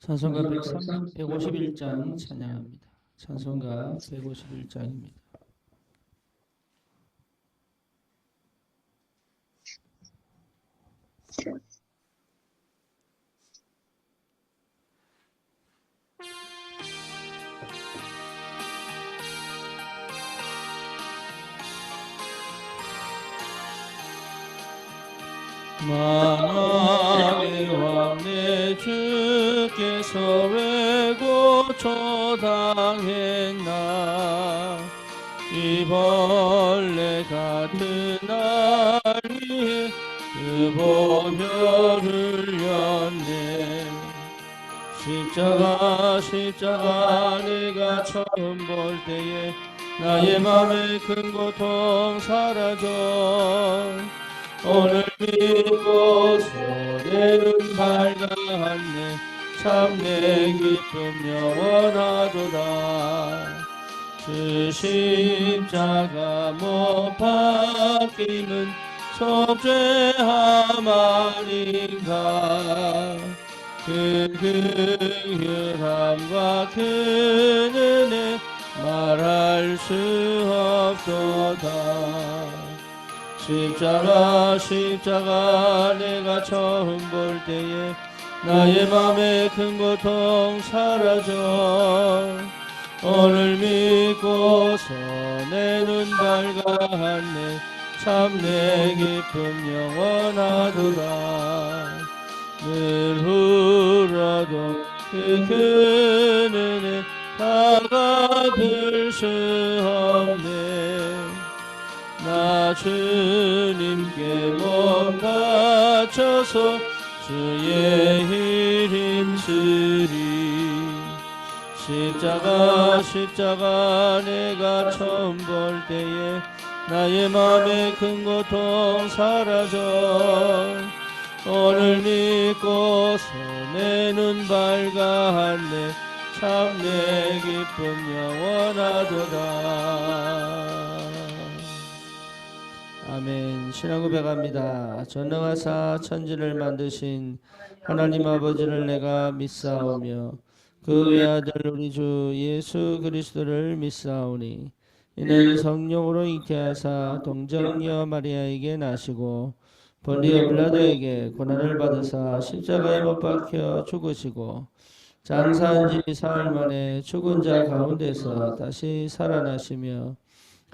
찬송가 151장 찬양합니다. 찬송가 151장입니다. 만왕의 왕 내 주께서 왜 고초당했나. 이 벌레 같은 날 위해 그 보혈을 흘렸네. 십자가 내가 처음 볼 때에 나의 맘에 큰 고통 사라져. 오늘 믿고서 내 눈 밝았네. 참 내 기쁨 영원하도다. 주 십자가 못 박히는 속죄함 아닌가. 그 긍휼함과 그 은혜 말할 수 없도다. 십자가 내가 처음 볼 때에 나의 맘에 큰 고통 사라져. 오늘 믿고서 내 눈 밝았네. 참 내 기쁨 영원하도다. 늘 울어도 그 은혜 다 갚을 수 없네. 나 주님께 몸 바쳐서 주의 일 힘쓰리. 십자가 내가 처음 볼 때에 나의 맘에 큰 고통 사라져. 오늘 믿고서 내 눈 밝았네. 참 내 기쁨 영원하도다. 아멘. 신앙 고백합니다. 전능하사 천지를 만드신 하나님 아버지를 내가 믿사오며 그 외아들 우리 주 예수 그리스도를 믿사오니 이는 성령으로 잉태하사 동정녀 마리아에게 나시고 본디오 빌라도에게 고난을 받으사 십자가에 못 박혀 죽으시고 장사한 지 사흘 만에 죽은 자 가운데서 다시 살아나시며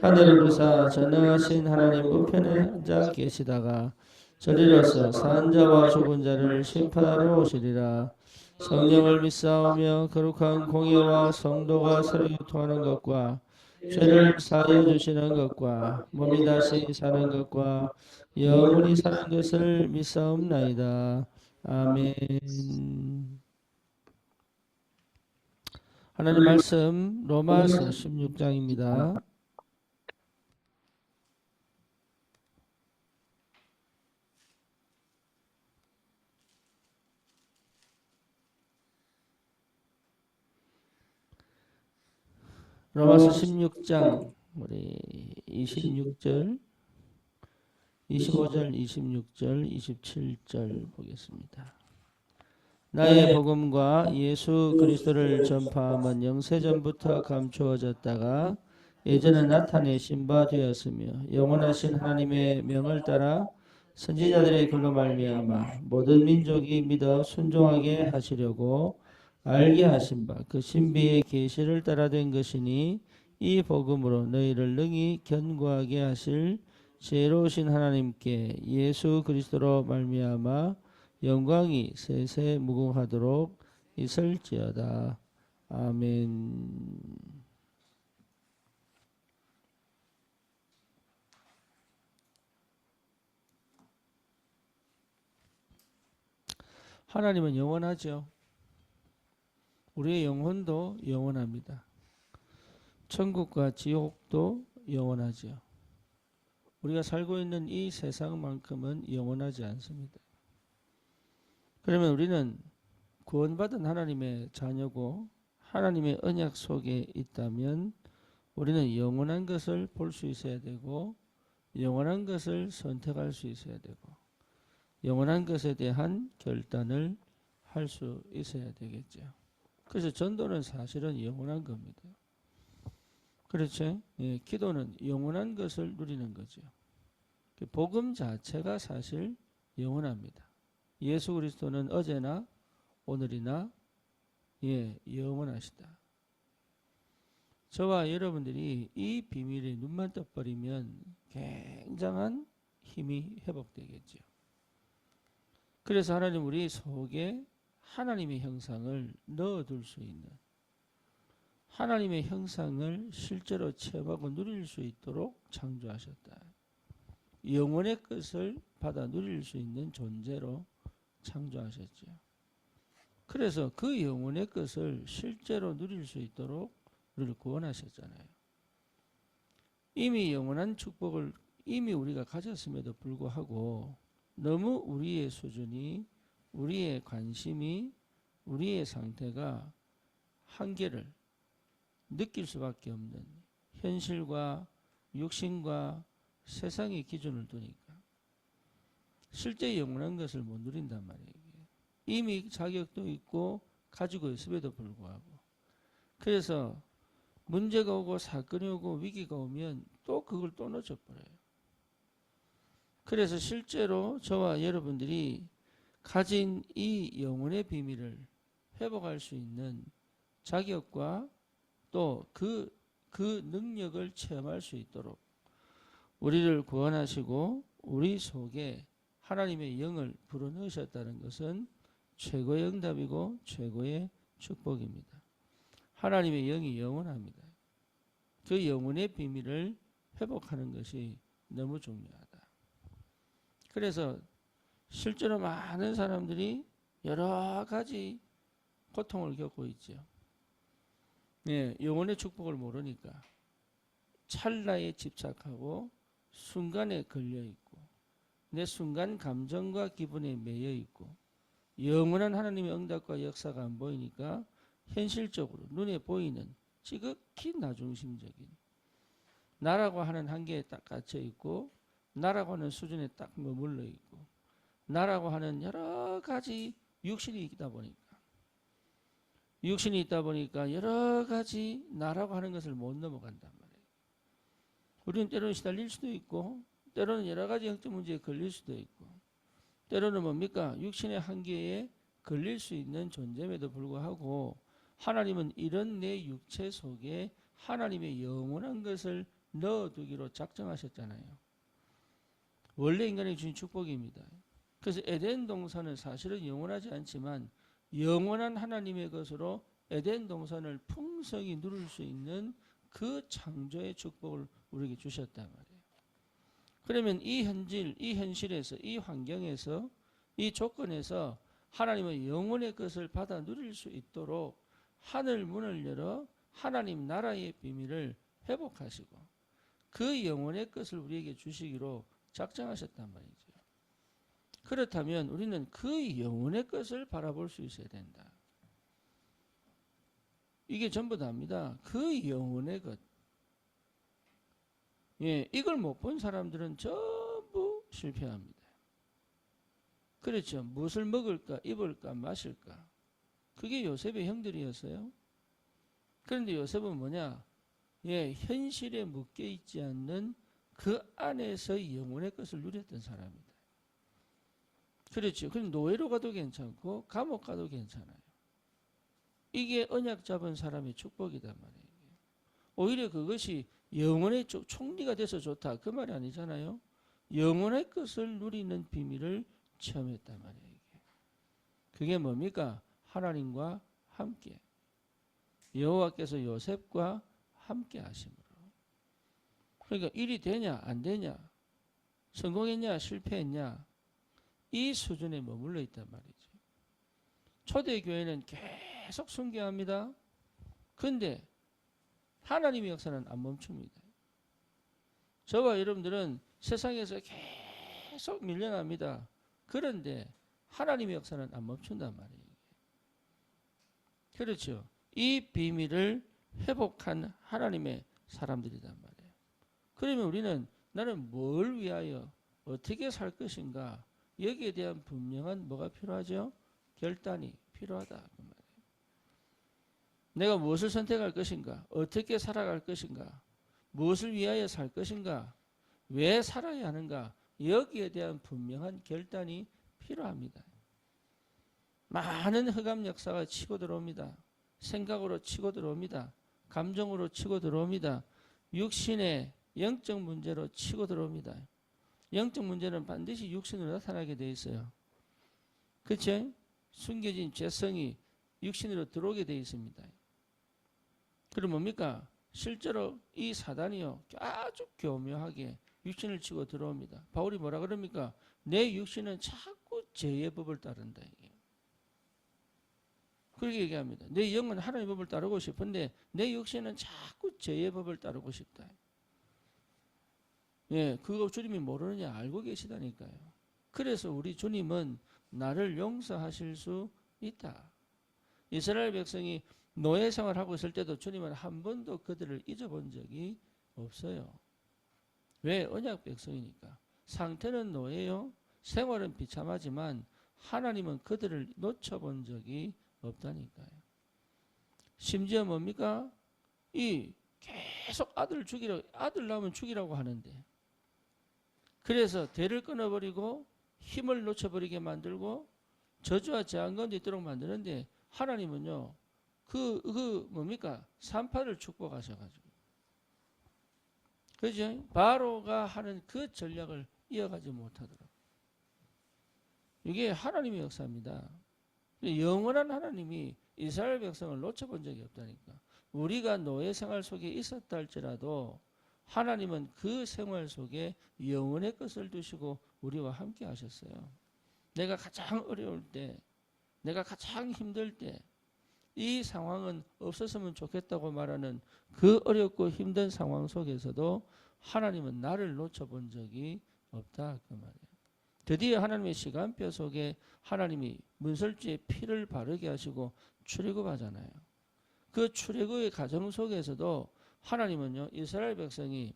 하늘을 우사 전능하신 하나님 우편에 앉아 계시다가 저리로서 산 자와 죽은 자를 심판하러 오시리라. 성령을 믿사오며 거룩한 공예와 성도가 서로 교통하는 것과 죄를 사하여 주시는 것과 몸이 다시 사는 것과 영원히 사는 것을 믿사옵나이다. 아멘. 하나님 말씀 로마서 16장입니다. 로마서 16장 우리 26절, 25절, 26절, 27절 보겠습니다. 나의 복음과 예수 그리스도를 전파함은 영세전부터 감추어졌다가 예전에 나타내신 바 되었으며 영원하신 하나님의 명을 따라 선지자들의 글로 말미암아 모든 민족이 믿어 순종하게 하시려고 알게 하신 바 그 신비의 계시를 따라 된 것이니 이 복음으로 너희를 능히 견고하게 하실 지혜로우신 하나님께 예수 그리스도로 말미암아 영광이 세세 무궁하도록 있을지어다. 아멘. 하나님은 영원하죠. 우리의 영혼도 영원합니다. 천국과 지옥도 영원하죠. 우리가 살고 있는 이 세상만큼은 영원하지 않습니다. 그러면 우리는 구원받은 하나님의 자녀고 하나님의 언약 속에 있다면 우리는 영원한 것을 볼 수 있어야 되고 영원한 것을 선택할 수 있어야 되고 영원한 것에 대한 결단을 할 할 수 있어야 되겠죠. 그래서 전도는 사실은 영원한 겁니다. 그렇죠? 예, 기도는 영원한 것을 누리는 거죠. 복음 자체가 사실 영원합니다. 예수 그리스도는 어제나 오늘이나 영원하시다. 저와 여러분들이 이 비밀에 눈만 떠버리면 굉장한 힘이 회복되겠죠. 그래서 하나님 우리 속에 하나님의 형상을 넣어둘 수 있는, 하나님의 형상을 실제로 체험하고 누릴 수 있도록 창조하셨다. 영혼의 것을 받아 누릴 수 있는 존재로 창조하셨죠. 그래서 그 영혼의 것을 실제로 누릴 수 있도록 우리를 구원하셨잖아요. 이미 영원한 축복을 이미 우리가 가졌음에도 불구하고 너무 우리의 수준이, 우리의 관심이, 우리의 상태가 한계를 느낄 수밖에 없는 현실과 육신과 세상의 기준을 두니까 실제 영원한 것을 못 누린단 말이에요. 이미 자격도 있고 가지고 있음에도 불구하고. 그래서 문제가 오고 사건이 오고 위기가 오면 또 그걸 또 놓쳐버려요. 그래서 실제로 저와 여러분들이 가진 이 영혼의 비밀을 회복할 수 있는 자격과 또 그 능력을 체험할 수 있도록 우리를 구원하시고 우리 속에 하나님의 영을 불어넣으셨다는 것은 최고의 응답이고 최고의 축복입니다. 하나님의 영이 영원합니다. 그 영혼의 비밀을 회복하는 것이 너무 중요하다. 그래서 실제로 많은 사람들이 여러 가지 고통을 겪고 있죠. 영혼의 축복을 모르니까 찰나에 집착하고 순간에 걸려있고 내 순간 감정과 기분에 매여있고 영원한 하나님의 응답과 역사가 안 보이니까 현실적으로 눈에 보이는 지극히 나중심적인 나라고 하는 한계에 딱 갇혀있고 나라고 하는 수준에 딱 머물러 있고 나라고 하는 여러 가지 육신이 있다 보니까 여러 가지 나라고 하는 것을 못 넘어간단 말이에요. 우리는 때로는 시달릴 수도 있고 때로는 여러 가지 영적 문제에 걸릴 수도 있고 때로는 뭡니까? 육신의 한계에 걸릴 수 있는 존재임에도 불구하고 하나님은 이런 내 육체 속에 하나님의 영원한 것을 넣어두기로 작정하셨잖아요. 원래 인간이 주신 축복입니다. 그래서 에덴 동산은 사실은 영원하지 않지만 영원한 하나님의 것으로 에덴 동산을 풍성히 누릴 수 있는 그 창조의 축복을 우리에게 주셨단 말이에요. 그러면 이 현실에서, 이 환경에서, 이 조건에서 하나님의 영원의 것을 받아 누릴 수 있도록 하늘 문을 열어 하나님 나라의 비밀을 회복하시고 그 영원의 것을 우리에게 주시기로 작정하셨단 말이죠. 그렇다면 우리는 그 영혼의 것을 바라볼 수 있어야 된다. 이게 전부 다입니다. 그 영혼의 것. 이걸 못 본 사람들은 전부 실패합니다. 그렇죠. 무엇을 먹을까, 입을까, 마실까. 그게 요셉의 형들이었어요. 그런데 요셉은 뭐냐? 현실에 묶여 있지 않는 그 안에서 영혼의 것을 누렸던 사람입니다. 그렇죠. 그럼 노예로 가도 괜찮고 감옥 가도 괜찮아요. 이게 언약 잡은 사람의 축복이단 말이에요. 오히려 그것이 영혼의 총리가 돼서 좋다. 그 말이 아니잖아요. 영혼의 것을 누리는 비밀을 체험했단 말이에요. 그게 뭡니까? 하나님과 함께. 여호와께서 요셉과 함께 하심으로. 그러니까 일이 되냐 안 되냐 성공했냐 실패했냐 이 수준에 머물러 있단 말이죠. 초대교회는 계속 순교합니다. 그런데 하나님의 역사는 안 멈춥니다. 저와 여러분들은 세상에서 계속 밀려납니다. 그런데 하나님의 역사는 안 멈춘단 말이에요. 그렇죠. 이 비밀을 회복한 하나님의 사람들이란 말이에요. 그러면 우리는 나는 뭘 위하여 어떻게 살 것인가 여기에 대한 분명한 뭐가 필요하죠? 결단이 필요하다 그 말이에요. 내가 무엇을 선택할 것인가? 어떻게 살아갈 것인가? 무엇을 위하여 살 것인가? 왜 살아야 하는가? 여기에 대한 분명한 결단이 필요합니다. 많은 흑암 역사가 치고 들어옵니다. 생각으로 치고 들어옵니다. 감정으로 치고 들어옵니다. 육신의 영적 문제로 치고 들어옵니다. 영적 문제는 반드시 육신으로 나타나게 돼 있어요. 그렇죠? 숨겨진 죄성이 육신으로 들어오게 돼 있습니다. 그럼 뭡니까? 실제로 이 사단이요 아주 교묘하게 육신을 치고 들어옵니다. 바울이 뭐라 그럽니까? 내 육신은 자꾸 죄의 법을 따른다. 그렇게 얘기합니다. 내 영은 하나님의 법을 따르고 싶은데 내 육신은 자꾸 죄의 법을 따르고 싶다. 예, 그거 주님이 모르느냐 알고 계시다니까요. 그래서 우리 주님은 나를 용서하실 수 있다. 이스라엘 백성이 노예 생활하고 있을 때도 주님은 한 번도 그들을 잊어본 적이 없어요. 왜? 언약 백성이니까. 상태는 노예요. 생활은 비참하지만 하나님은 그들을 놓쳐본 적이 없다니까요. 심지어 뭡니까? 이 계속 아들 낳으면 죽이라고 하는데 그래서 대를 끊어버리고 힘을 놓쳐버리게 만들고 저주와 재앙 가운데 있도록 만드는데 하나님은요 뭡니까? 산파를 축복하셔가지고 그죠? 바로가 하는 그 전략을 이어가지 못하도록 이게 하나님의 역사입니다. 영원한 하나님이 이스라엘 백성을 놓쳐본 적이 없다니까. 우리가 노예 생활 속에 있었다 할지라도 하나님은 그 생활 속에 영원의 것을 두시고 우리와 함께 하셨어요. 내가 가장 어려울 때, 내가 가장 힘들 때 이 상황은 없었으면 좋겠다고 말하는 그 어렵고 힘든 상황 속에서도 하나님은 나를 놓쳐본 적이 없다 그 말이에요. 드디어 하나님의 시간표 속에 하나님이 문설주의 피를 바르게 하시고 출애굽하잖아요. 그 출애굽의 과정 속에서도 하나님은요 이스라엘 백성이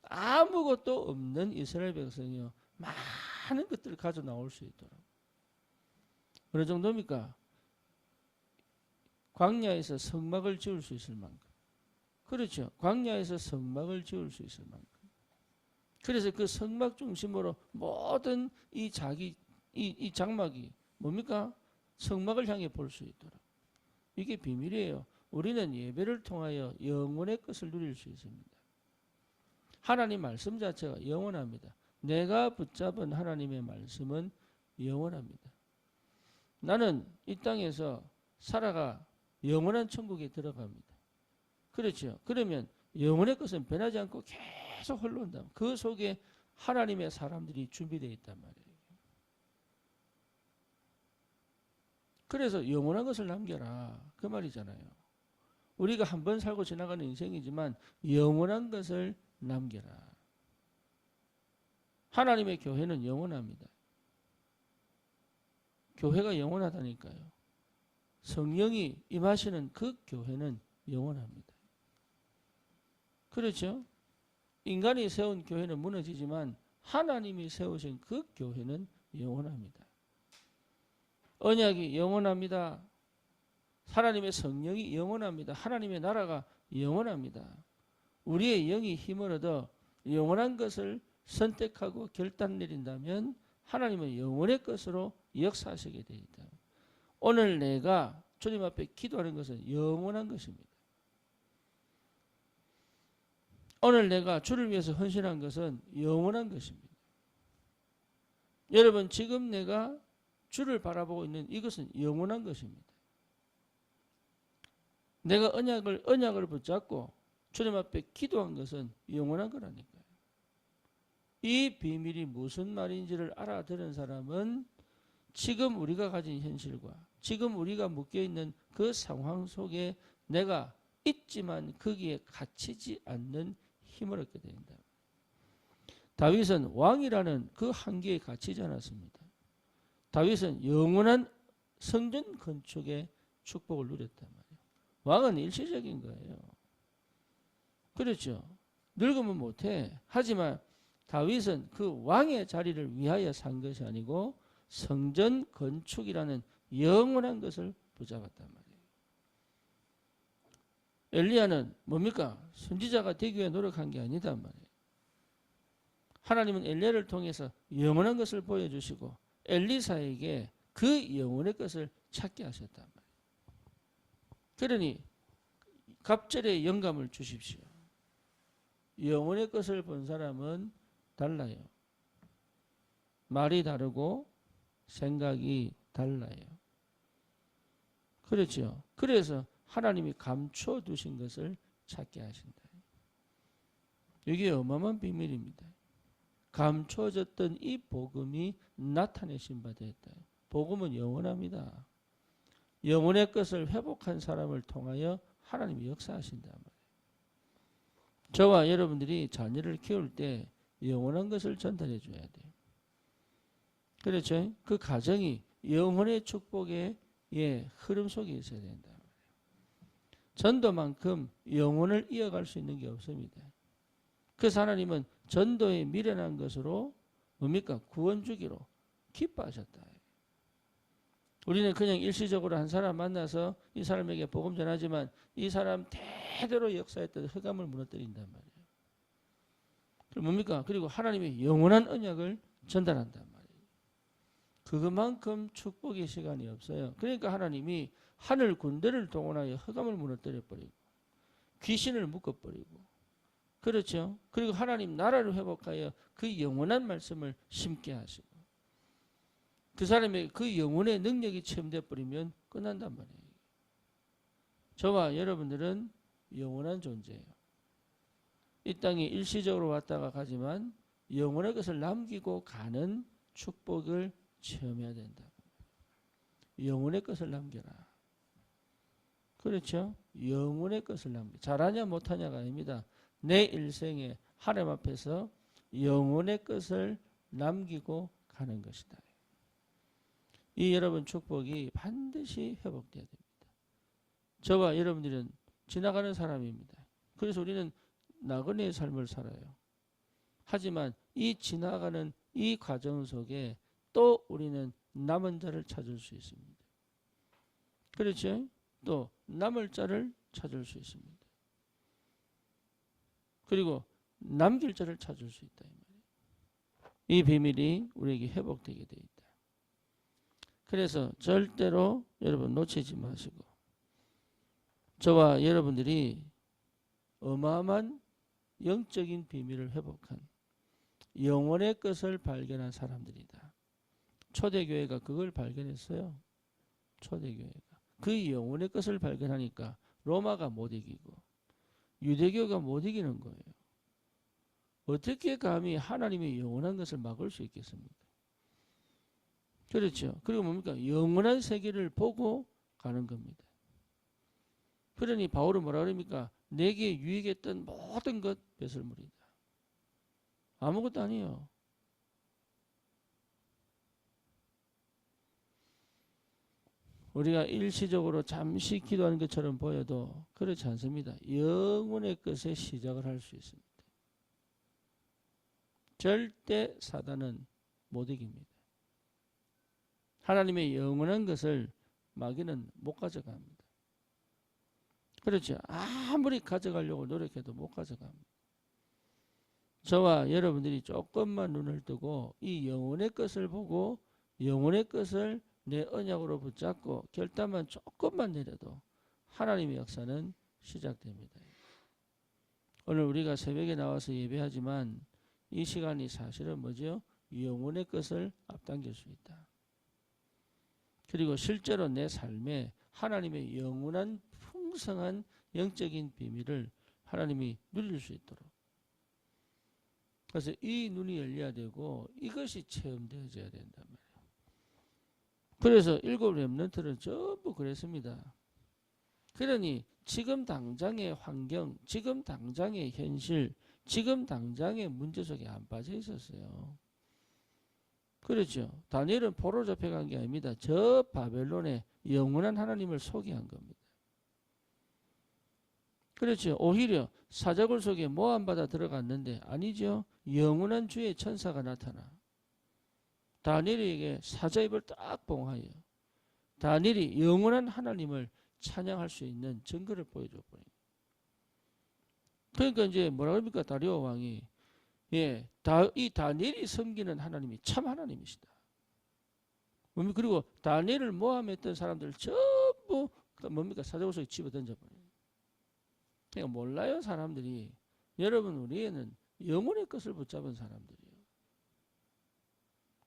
아무것도 없는 이스라엘 백성이요 많은 것들을 가져 나올 수 있도록 어느 정도입니까? 광야에서 성막을 지을 수 있을 만큼 그렇죠. 광야에서 성막을 지을 수 있을 만큼 그래서 그 성막 중심으로 모든 이 장막이 뭡니까? 성막을 향해 볼 수 있도록 이게 비밀이에요. 우리는 예배를 통하여 영원의 것을 누릴 수 있습니다. 하나님 말씀 자체가 영원합니다. 내가 붙잡은 하나님의 말씀은 영원합니다. 나는 이 땅에서 살아가 영원한 천국에 들어갑니다. 그렇죠. 그러면 영원의 것은 변하지 않고 계속 흘러온다. 그 속에 하나님의 사람들이 준비되어 있단 말이에요. 그래서 영원한 것을 남겨라. 그 말이잖아요. 우리가 한 번 살고 지나가는 인생이지만 영원한 것을 남겨라. 하나님의 교회는 영원합니다. 교회가 영원하다니까요. 성령이 임하시는 그 교회는 영원합니다. 그렇죠? 인간이 세운 교회는 무너지지만 하나님이 세우신 그 교회는 영원합니다. 언약이 영원합니다. 하나님의 성령이 영원합니다. 하나님의 나라가 영원합니다. 우리의 영이 힘을 얻어 영원한 것을 선택하고 결단 내린다면 하나님은 영원의 것으로 역사하시게 되어 있다. 오늘 내가 주님 앞에 기도하는 것은 영원한 것입니다. 오늘 내가 주를 위해서 헌신한 것은 영원한 것입니다. 여러분 지금 내가 주를 바라보고 있는 이것은 영원한 것입니다. 내가 언약을 붙잡고 주님 앞에 기도한 것은 영원한 거라니까요. 이 비밀이 무슨 말인지를 알아들은 사람은 지금 우리가 가진 현실과 지금 우리가 묶여있는 그 상황 속에 내가 있지만 거기에 갇히지 않는 힘을 얻게 된다. 다윗은 왕이라는 그 한계에 갇히지 않았습니다. 다윗은 영원한 성전 건축의 축복을 누렸단 말이에요. 왕은 일시적인 거예요. 그렇죠. 늙으면 못해. 하지만 다윗은 그 왕의 자리를 위하여 산 것이 아니고 성전 건축이라는 영원한 것을 붙잡았단 말이에요. 엘리야는 뭡니까? 선지자가 되기 위해 노력한 게 아니단 말이에요. 하나님은 엘리야를 통해서 영원한 것을 보여주시고 엘리사에게 그 영원의 것을 찾게 하셨단 말이에요. 그러니 갑절의 영감을 주십시오. 영혼의 것을 본 사람은 달라요. 말이 다르고 생각이 달라요. 그렇죠. 그래서 하나님이 감춰 두신 것을 찾게 하신다. 이게 어마어마한 비밀입니다. 감춰졌던 이 복음이 나타내신 바 되었다. 복음은 영원합니다. 영혼의 것을 회복한 사람을 통하여 하나님이 역사하신단 말이에요. 저와 여러분들이 자녀를 키울 때 영원한 것을 전달해 줘야 돼요. 그렇죠? 그 가정이 영혼의 축복의 흐름 속에 있어야 된다. 전도만큼 영혼을 이어갈 수 있는 게 없습니다. 그래서 하나님은 전도에 미련한 것으로 뭡니까? 구원 주기로 기뻐하셨다. 우리는 그냥 일시적으로 한 사람 만나서 이 사람에게 복음 전하지만 이 사람 대대로 역사했던 흑암을 무너뜨린단 말이에요. 그럼 뭡니까? 그리고 하나님의 영원한 언약을 전달한단 말이에요. 그것만큼 축복의 시간이 없어요. 그러니까 하나님이 하늘 군대를 동원하여 흑암을 무너뜨려버리고 귀신을 묶어버리고 그렇죠. 그리고 하나님 나라를 회복하여 그 영원한 말씀을 심게 하시고 그 사람의 그 영혼의 능력이 체험되어 버리면 끝난단 말이에요. 저와 여러분들은 영원한 존재예요. 이 땅에 일시적으로 왔다가 가지만 영원의 것을 남기고 가는 축복을 체험해야 된다. 영혼의 것을 남겨라. 그렇죠? 영혼의 것을 남겨. 잘하냐 못하냐가 아닙니다. 내 일생에 하나님 앞에서 영혼의 것을 남기고 가는 것이다. 이 여러분 축복이 반드시 회복돼야 됩니다. 저와 여러분들은 지나가는 사람입니다. 그래서 우리는 나그네의 삶을 살아요. 하지만 이 지나가는 이 과정 속에 또 우리는 남은 자를 찾을 수 있습니다. 그렇죠? 또 남을 자를 찾을 수 있습니다. 그리고 남길 자를 찾을 수 있다. 이 비밀이 우리에게 회복되게 되어 있다. 그래서 절대로 여러분 놓치지 마시고 저와 여러분들이 어마어마한 영적인 비밀을 회복한 영혼의 것을 발견한 사람들이다. 초대교회가 그걸 발견했어요. 초대교회가. 그 영혼의 것을 발견하니까 로마가 못 이기고 유대교가 못 이기는 거예요. 어떻게 감히 하나님의 영원한 것을 막을 수 있겠습니까? 그렇죠. 그리고 뭡니까? 영원한 세계를 보고 가는 겁니다. 그러니 바울은 뭐라 그럽니까? 내게 유익했던 모든 것 배설물이다. 아무것도 아니에요. 우리가 일시적으로 잠시 기도하는 것처럼 보여도 그렇지 않습니다. 영혼의 것에 시작을 할 수 있습니다. 절대 사단은 못 이깁니다. 하나님의 영원한 것을 마귀는 못 가져갑니다. 그렇죠. 아무리 가져가려고 노력해도 못 가져갑니다. 저와 여러분들이 조금만 눈을 뜨고 이 영혼의 것을 보고 영혼의 것을 내 언약으로 붙잡고 결단만 조금만 내려도 하나님의 역사는 시작됩니다. 오늘 우리가 새벽에 나와서 예배하지만 이 시간이 사실은 뭐죠? 영혼의 것을 앞당길 수 있다. 그리고 실제로 내 삶에 하나님의 영원한 풍성한 영적인 비밀을 하나님이 누릴 수 있도록. 그래서 이 눈이 열려야 되고 이것이 체험되어져야 된단 말이에요. 그래서 7 렘넌트는 전부 그랬습니다. 그러니 지금 당장의 환경, 지금 당장의 현실, 지금 당장의 문제 속에 안 빠져 있었어요. 그렇죠. 다니엘은 포로 잡혀간 게 아닙니다. 저 바벨론에 영원한 하나님을 소개한 겁니다. 그렇죠. 오히려 사자굴 속에 모함받아 들어갔는데 아니죠. 영원한 주의 천사가 나타나 다니엘에게 사자 입을 딱 봉하여 다니엘이 영원한 하나님을 찬양할 수 있는 증거를 보여줘 버린. 그러니까 이제 뭐라 그럽니까? 다리오 왕이 이 다니엘이 섬기는 하나님이 참 하나님이시다. 그리고 다니엘을 모함했던 사람들 전부 뭡니까? 사자굴 속에 집어 던져버려요. 그러니까 몰라요 사람들이. 여러분 우리에는 영혼의 것을 붙잡은 사람들이에요.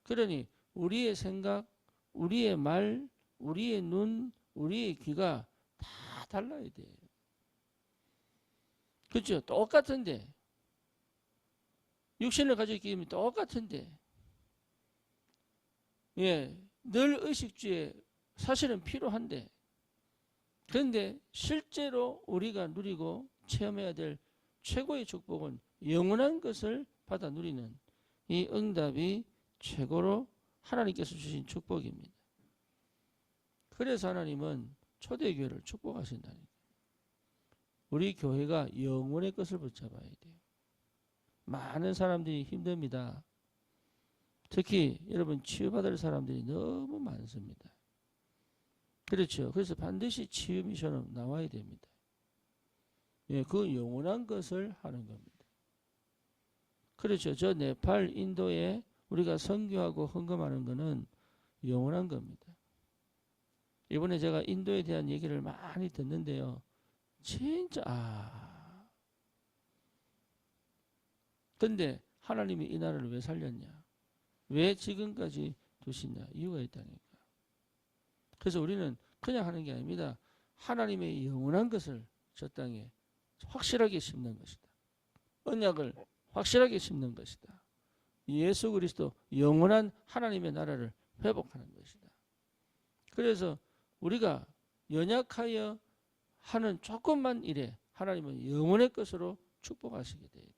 그러니 우리의 생각, 우리의 말, 우리의 눈, 우리의 귀가 다 달라야 돼요. 그렇죠? 똑같은데 육신을 가지고 있기 때문에 똑같은데 늘 의식주에 사실은 필요한데 그런데 실제로 우리가 누리고 체험해야 될 최고의 축복은 영원한 것을 받아 누리는 이 응답이 최고로 하나님께서 주신 축복입니다. 그래서 하나님은 초대교회를 축복하신다니까요. 우리 교회가 영원의 것을 붙잡아야 돼요. 많은 사람들이 힘듭니다. 특히 여러분 치유받을 사람들이 너무 많습니다. 그렇죠. 그래서 반드시 치유 미션은 나와야 됩니다. 그 영원한 것을 하는 겁니다. 그렇죠. 저 네팔, 인도에 우리가 선교하고 헌금하는 것은 영원한 겁니다. 이번에 제가 인도에 대한 얘기를 많이 듣는데요. 진짜 근데 하나님이 이 나라를 왜 살렸냐? 왜 지금까지 두시냐? 이유가 있다니까. 그래서 우리는 그냥 하는 게 아닙니다. 하나님의 영원한 것을 저 땅에 확실하게 심는 것이다. 언약을 확실하게 심는 것이다. 예수 그리스도 영원한 하나님의 나라를 회복하는 것이다. 그래서 우리가 연약하여 하는 조금만 일에 하나님은 영원의 것으로 축복하시게 되어 있다.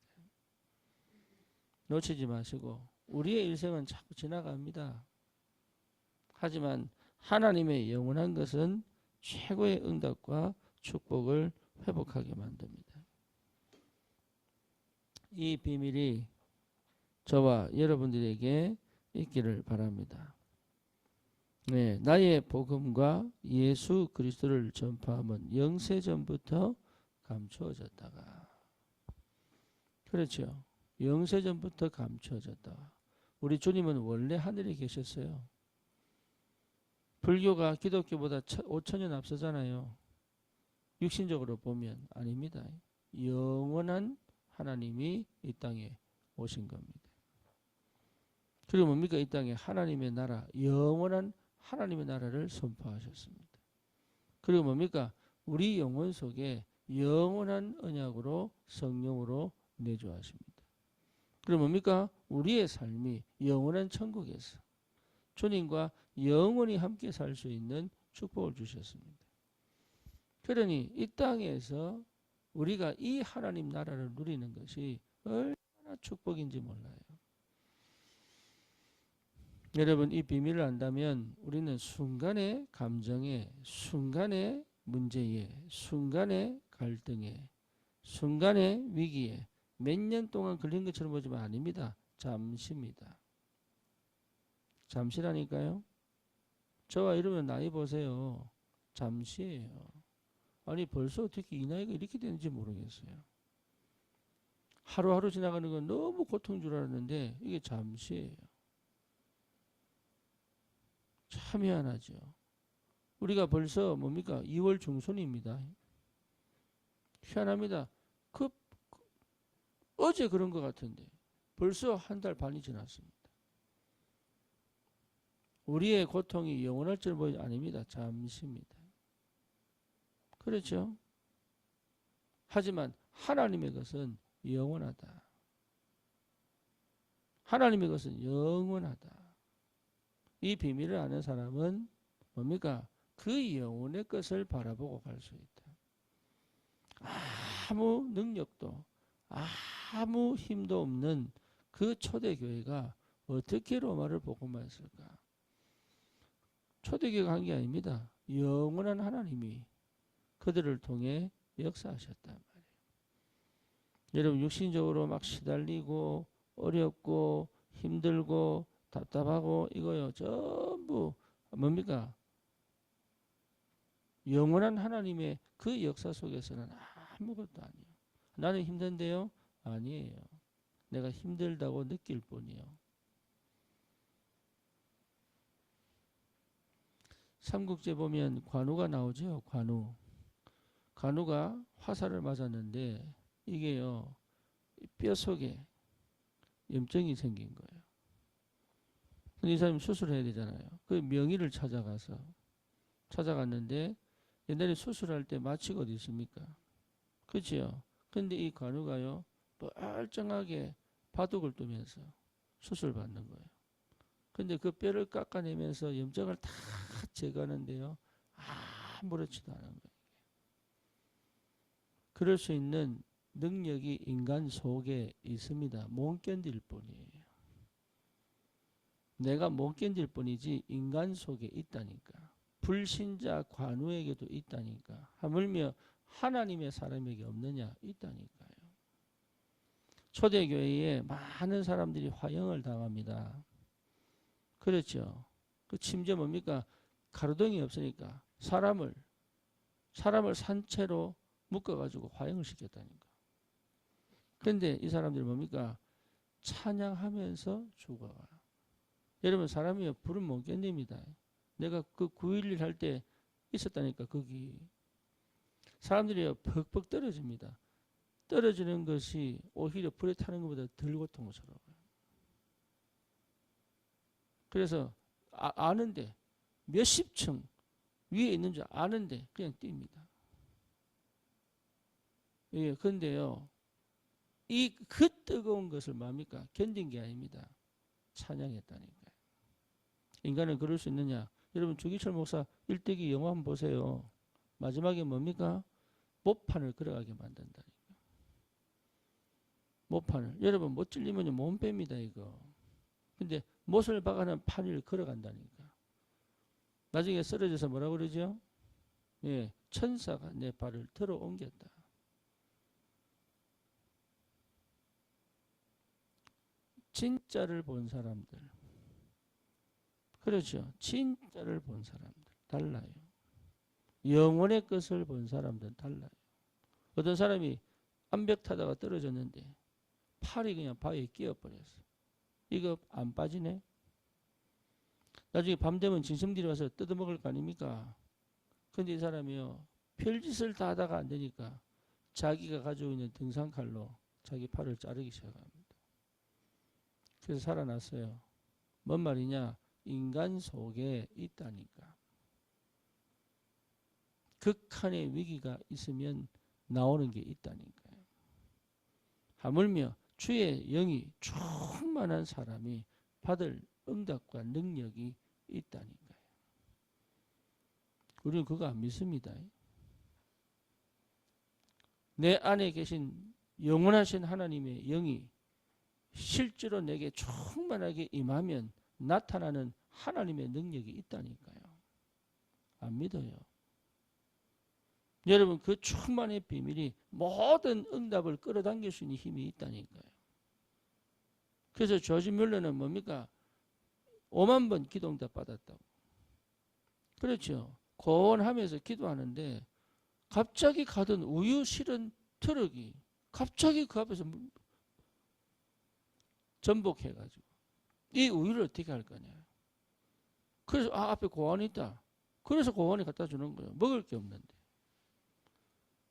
놓치지 마시고 우리의 일생은 자꾸 지나갑니다. 하지만 하나님의 영원한 것은 최고의 응답과 축복을 회복하게 만듭니다. 이 비밀이 저와 여러분들에게 있기를 바랍니다. 나의 복음과 예수 그리스도를 전파함은 영세전부터 감추어졌다가 그렇죠. 영세전부터 감추어졌다가 우리 주님은 원래 하늘에 계셨어요. 불교가 기독교보다 5천년 앞서잖아요. 육신적으로 보면 아닙니다. 영원한 하나님이 이 땅에 오신 겁니다. 그리고 뭡니까? 이 땅에 하나님의 나라, 영원한 하나님의 나라를 선포하셨습니다. 그리고 뭡니까? 우리 영혼 속에 영원한 언약으로 성령으로 내주하십니다. 그리고 뭡니까? 우리의 삶이 영원한 천국에서 주님과 영원히 함께 살 수 있는 축복을 주셨습니다. 그러니 이 땅에서 우리가 이 하나님 나라를 누리는 것이 얼마나 축복인지 몰라요. 여러분 이 비밀을 안다면 우리는 순간의 감정에, 순간의 문제에, 순간의 갈등에, 순간의 위기에 몇 년 동안 걸린 것처럼 보지만 아닙니다. 잠시입니다. 잠시라니까요. 저와 이러면 나이 보세요. 잠시예요. 아니 벌써 어떻게 이 나이가 이렇게 되는지 모르겠어요. 하루하루 지나가는 건 너무 고통인 줄 알았는데 이게 잠시예요. 참 희한하죠. 우리가 벌써 뭡니까? 2월 중순입니다. 희한합니다. 어제 그런 것 같은데 벌써 한 달 반이 지났습니다. 우리의 고통이 영원할 줄 보이 아닙니다. 잠시입니다. 그렇죠? 하지만 하나님의 것은 영원하다. 하나님의 것은 영원하다. 이 비밀을 아는 사람은 뭡니까? 그 영혼의 것을 바라보고 갈 수 있다. 아무 능력도 아무 힘도 없는 그 초대교회가 어떻게 로마를 복음화했을까? 초대교회가 한 게 아닙니다. 영원한 하나님이 그들을 통해 역사하셨단 말이에요. 여러분 육신적으로 막 시달리고 어렵고 힘들고 답답하고 이거요 전부 뭡니까? 영원한 하나님의 그 역사 속에서는 아무것도 아니에요. 나는 힘든데요? 아니에요. 내가 힘들다고 느낄 뿐이요. 삼국지에 보면 관우가 나오죠. 관우가 화살을 맞았는데 이게요, 뼈 속에 염증이 생긴 거예요. 근데 이 사람이 수술해야 되잖아요. 그 명의를 찾아갔는데 옛날에 수술할 때 마취가 어디 있습니까? 그렇죠. 근데 이 관우가요, 멀쩡하게 바둑을 두면서 수술 받는 거예요. 근데 그 뼈를 깎아내면서 염증을 다 제거하는데요, 아무렇지도 않은 거예요. 그럴 수 있는 능력이 인간 속에 있습니다. 못 견딜 뿐이에요. 내가 못 견딜 뿐이지 인간 속에 있다니까. 불신자 관우에게도 있다니까. 하물며 하나님의 사람에게 없느냐? 있다니까요. 초대교회에 많은 사람들이 화형을 당합니다. 그렇죠. 그 심지어 뭡니까? 가로등이 없으니까 사람을 산채로 묶어가지고 화형을 시켰다니까. 그런데 이 사람들이 뭡니까? 찬양하면서 죽어가요. 여러분, 사람이 불은 못 견딥니다. 내가 그 9.11 할 때 있었다니까. 거기 사람들이 퍽퍽 떨어집니다. 떨어지는 것이 오히려 불에 타는 것보다 덜 고통스러워요. 그래서 아는데 몇십 층 위에 있는 줄 아는데 그냥 뜁니다. 예, 근데요, 그 뜨거운 것을 뭡니까? 견딘 게 아닙니다. 찬양했다니까요. 인간은 그럴 수 있느냐? 여러분, 주기철 목사 일대기 영화 한번 보세요. 마지막에 뭡니까? 못판을 걸어가게 만든다니까. 못판을. 여러분, 못 찔리면 못 뺍니다, 이거. 근데 못을 박아는 판 위를 걸어간다니까. 나중에 쓰러져서 뭐라고 그러죠? 예, 천사가 내 발을 들어 옮겼다. 진짜를 본 사람들. 그렇죠. 진짜를 본 사람들. 달라요. 영혼의 것을 본 사람들은 달라요. 어떤 사람이 암벽 타다가 떨어졌는데 팔이 그냥 바위에 끼어버렸어. 이거 안 빠지네? 나중에 밤 되면 짐승들이 와서 뜯어먹을 거 아닙니까? 근데 이 사람이요, 별짓을 다 하다가 안 되니까 자기가 가지고 있는 등산칼로 자기 팔을 자르기 시작합니다. 그래서 살아났어요. 뭔 말이냐? 인간 속에 있다니까. 극한의 위기가 있으면 나오는 게 있다니까요. 하물며 주의 영이 충만한 사람이 받을 응답과 능력이 있다니까요. 우리는 그거 안 믿습니다. 내 안에 계신 영원하신 하나님의 영이 실제로 내게 충만하게 임하면 나타나는 하나님의 능력이 있다니까요. 안 믿어요. 여러분, 그 충만의 비밀이 모든 응답을 끌어당길 수 있는 힘이 있다니까요. 그래서 조지 뮬러는 뭡니까? 5만 번 기도 응답 받았다고. 그렇죠. 고원하면서 기도하는데 갑자기 가던 우유 실은 트럭이 갑자기 그 앞에서 전복해가지고 이 우유를 어떻게 할 거냐. 그래서 앞에 고원이 있다. 그래서 고원이 갖다 주는 거예요. 먹을 게 없는데.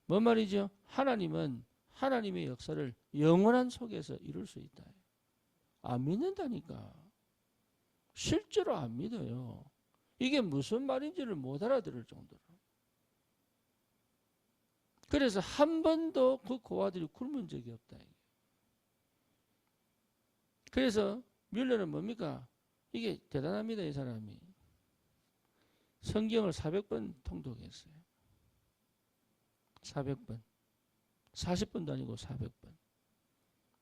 뭔 말이죠? 하나님은 하나님의 역사를 영원한 속에서 이룰 수 있다. 안 믿는다니까. 실제로 안 믿어요. 이게 무슨 말인지를 못 알아들을 정도로. 그래서 한 번도 그 고아들이 굶은 적이 없다. 그래서 뮬러는 뭡니까? 이게 대단합니다, 이 사람이. 성경을 400번 통독했어요. 400번. 40번도 아니고 400번.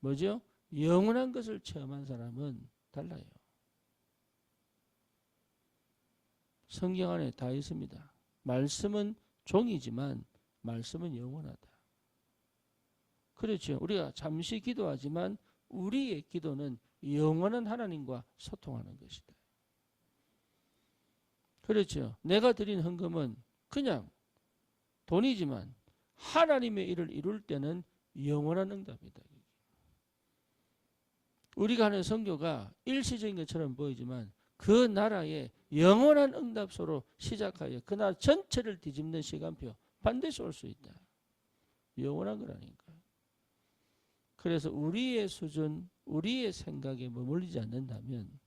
뭐죠? 영원한 것을 체험한 사람은 달라요. 성경 안에 다 있습니다. 말씀은 종이지만 말씀은 영원하다. 그렇죠. 우리가 잠시 기도하지만 우리의 기도는 영원한 하나님과 소통하는 것이다. 그렇죠. 내가 드린 헌금은 그냥 돈이지만 하나님의 일을 이룰 때는 영원한 응답이다. 우리가 하는 선교가 일시적인 것처럼 보이지만 그 나라의 영원한 응답소로 시작하여 그 나라 전체를 뒤집는 시간표 반드시 올 수 있다. 영원한 거라니까. 그래서 우리의 수준, 우리의 생각에 머물리지 않는다면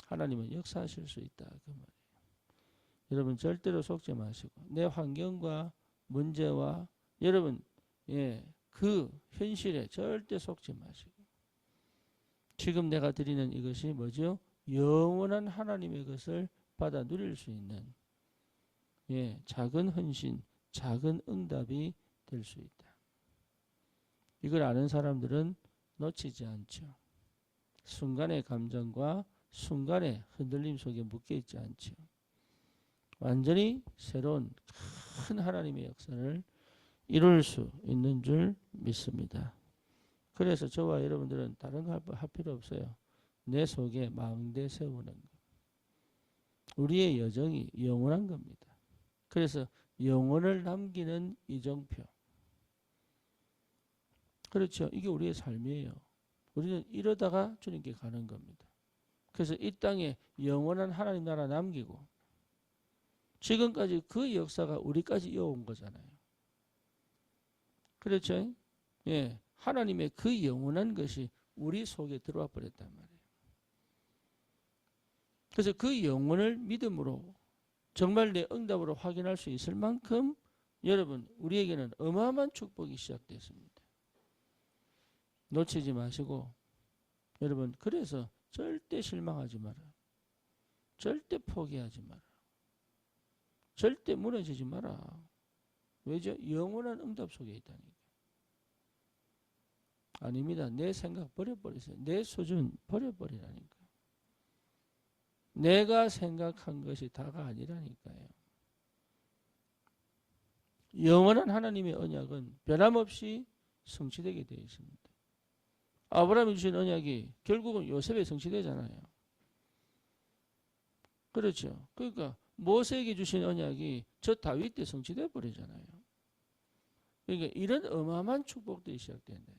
하나님은 역사하실 수 있다. 그 말이에요. 여러분 절대로 속지 마시고 내 환경과 문제와 여러분 그 현실에 절대 속지 마시고 지금 내가 드리는 이것이 뭐죠? 영원한 하나님의 것을 받아 누릴 수 있는 작은 헌신, 작은 응답이 될 수 있다. 이걸 아는 사람들은 놓치지 않죠. 순간의 감정과 순간의 흔들림 속에 묶여 있지 않죠. 완전히 새로운 큰 하나님의 역사를 이룰 수 있는 줄 믿습니다. 그래서 저와 여러분들은 다른 거 할 필요 없어요. 내 속에 망대 세우는 것. 우리의 여정이 영원한 겁니다. 그래서 영혼을 남기는 이정표. 그렇죠. 이게 우리의 삶이에요. 우리는 이러다가 주님께 가는 겁니다. 그래서 이 땅에 영원한 하나님 나라 남기고 지금까지 그 역사가 우리까지 이어온 거잖아요. 그렇죠? 하나님의 그 영원한 것이 우리 속에 들어와 버렸단 말이에요. 그래서 그 영혼을 믿음으로 정말 내 응답으로 확인할 수 있을 만큼 여러분 우리에게는 어마어마한 축복이 시작됐습니다. 놓치지 마시고 여러분 그래서 절대 실망하지 마라. 절대 포기하지 마라. 절대 무너지지 마라. 왜죠? 영원한 응답 속에 있다니까. 아닙니다. 내 생각 버려버리세요. 내 수준 버려버리라니까. 내가 생각한 것이 다가 아니라니까요. 영원한 하나님의 언약은 변함없이 성취되게 되어 있습니다. 아브라함이 주신 언약이 결국은 요셉에 성취되잖아요. 그렇죠. 그러니까 모세에게 주신 언약이 저 다윗 때 성취돼 버리잖아요. 그러니까 이런 어마어마한 축복들이 시작된다.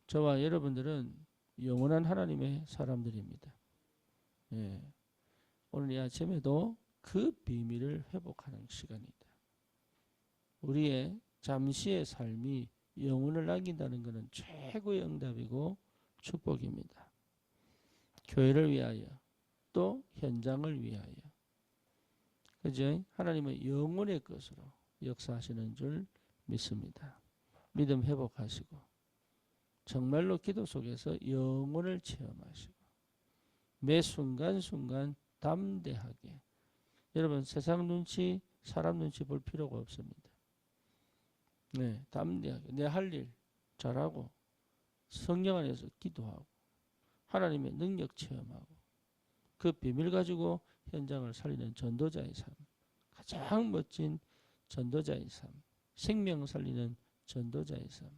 저와 여러분들은 영원한 하나님의 사람들입니다. 오늘 이 아침에도 그 비밀을 회복하는 시간이다. 우리의 잠시의 삶이 영혼을 남긴다는 것은 최고의 응답이고 축복입니다. 교회를 위하여 또 현장을 위하여 그죠? 하나님은 영혼의 것으로 역사하시는 줄 믿습니다. 믿음 회복하시고 정말로 기도 속에서 영혼을 체험하시고 매 순간순간 담대하게 여러분 세상 눈치 사람 눈치 볼 필요가 없습니다. 담대하게 내 할 일 잘하고 성령 안에서 기도하고 하나님의 능력 체험하고 그 비밀 가지고 현장을 살리는 전도자의 삶, 가장 멋진 전도자의 삶, 생명 살리는 전도자의 삶.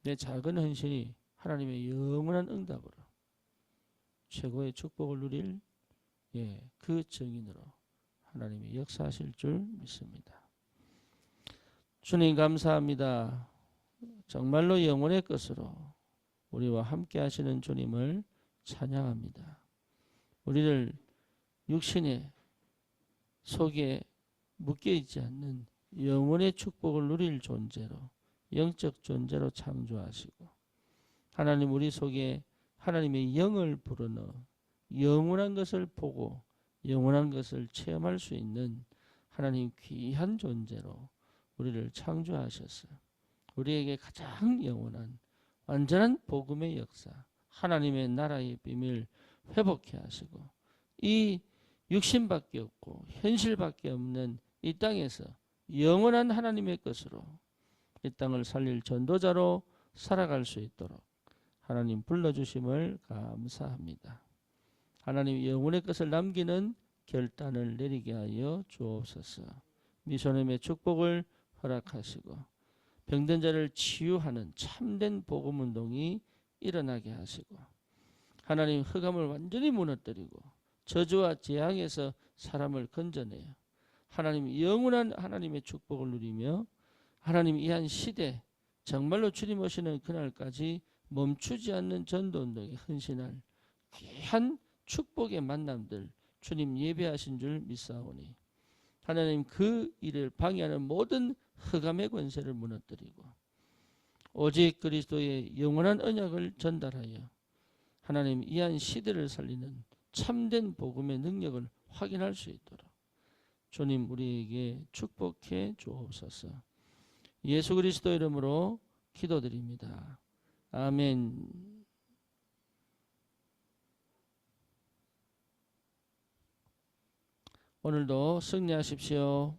내 작은 헌신이 하나님의 영원한 응답으로 최고의 축복을 누릴 그 증인으로 하나님이 역사하실 줄 믿습니다. 주님 감사합니다. 정말로 영혼의 것으로 우리와 함께 하시는 주님을 찬양합니다. 우리를 육신의 속에 묶여있지 않는 영혼의 축복을 누릴 존재로 영적 존재로 창조하시고 하나님 우리 속에 하나님의 영을 불어넣어 영원한 것을 보고 영원한 것을 체험할 수 있는 하나님 귀한 존재로 우리를 창조하셔서 우리에게 가장 영원한 완전한 복음의 역사 하나님의 나라의 비밀 회복해 하시고 이 육신밖에 없고 현실밖에 없는 이 땅에서 영원한 하나님의 것으로 이 땅을 살릴 전도자로 살아갈 수 있도록 하나님 불러주심을 감사합니다. 하나님 영혼의 것을 남기는 결단을 내리게 하여 주옵소서. 미소님의 축복을 허락하시고 병든 자를 치유하는 참된 복음운동이 일어나게 하시고 하나님 흑암을 완전히 무너뜨리고 저주와 재앙에서 사람을 건져내어 하나님 영원한 하나님의 축복을 누리며 하나님 이 한 시대 정말로 주님 오시는 그날까지 멈추지 않는 전도운동에 헌신할 귀한 축복의 만남들 주님 예배하신 줄 믿사오니 하나님 그 일을 방해하는 모든 흑암의 권세를 무너뜨리고 오직 그리스도의 영원한 언약을 전달하여 하나님 이 한 시대를 살리는 참된 복음의 능력을 확인할 수 있도록 주님 우리에게 축복해 주옵소서. 예수 그리스도 이름으로 기도드립니다. 아멘. 오늘도 승리하십시오.